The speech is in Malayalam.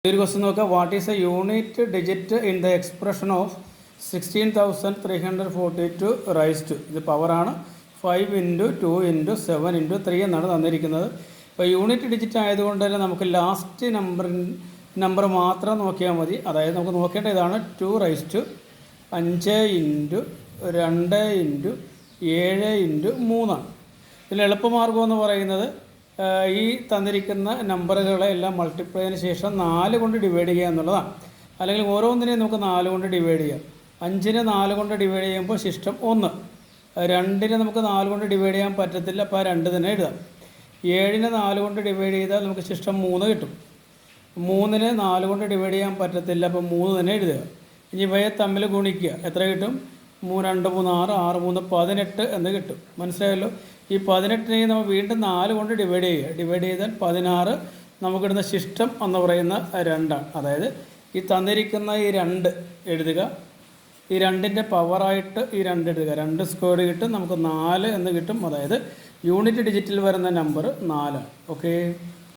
ഒരു ക്വസ്റ്റ്യൻ നോക്കുക. What is a unit digit in the expression of 16,342 raise to? ഇത് പവറാണ്. 5 × 2 × 7 × 3 എന്നാണ് തന്നിരിക്കുന്നത്. ഇപ്പോൾ യൂണിറ്റ് ഡിജിറ്റ് ആയതുകൊണ്ട് തന്നെ നമുക്ക് ലാസ്റ്റ് നമ്പർ മാത്രം നോക്കിയാൽ മതി. അതായത് നമുക്ക് നോക്കേണ്ട ഇതാണ് 2 റൈസ് ടു 5 × 2 × 7 × 3 ആണ്. ഇതിൽ എളുപ്പമാർഗ്ഗം എന്ന് പറയുന്നത് ഈ തന്നിരിക്കുന്ന നമ്പറുകളെ എല്ലാം മൾട്ടിപ്ലൈന് ശേഷം 4 കൊണ്ട് ഡിവൈഡ് ചെയ്യുക എന്നുള്ളതാണ്. അല്ലെങ്കിൽ ഓരോന്നിനെയും നമുക്ക് 4 കൊണ്ട് ഡിവൈഡ് ചെയ്യാം. 5നെ 4 കൊണ്ട് ഡിവൈഡ് ചെയ്യുമ്പോൾ ശിഷ്ടം 1. 2നെ നമുക്ക് 4 കൊണ്ട് ഡിവൈഡ് ചെയ്യാൻ പറ്റത്തില്ല, അപ്പോൾ 2 തന്നെ എഴുതാം. 7നെ 4 കൊണ്ട് ഡിവൈഡ് ചെയ്താൽ നമുക്ക് ശിഷ്ടം 3 കിട്ടും. 3നെ 4 കൊണ്ട് ഡിവൈഡ് ചെയ്യാൻ പറ്റത്തില്ല, അപ്പോൾ 3 തന്നെ എഴുതുക. ഇനി ഇവയെ തമ്മിൽ ഗുണിക്കുക. എത്ര കിട്ടും? 3 2 3 6 6 3 18 എന്ന് കിട്ടും. മനസ്സിലായല്ലോ? ഈ 18നെ നമ്മൾ വീണ്ടും 4 കൊണ്ട് ഡിവൈഡ് ചെയ്യുക. ഡിവൈഡ് ചെയ്താൽ 16. നമുക്കിടുന്ന ശിഷ്ടം എന്ന് പറയുന്ന 2 ആണ്. അതായത് ഈ തന്നിരിക്കുന്ന ഈ 2 എഴുതുക. ഈ 2ൻ്റെ പവറായിട്ട് ഈ 2 എഴുതുക. 2 സ്ക്വയർ കിട്ടും, നമുക്ക് 4 എന്ന് കിട്ടും. അതായത് യൂണിറ്റ് ഡിജിറ്റിൽ വരുന്ന നമ്പർ 4 ആണ്. ഓക്കെ.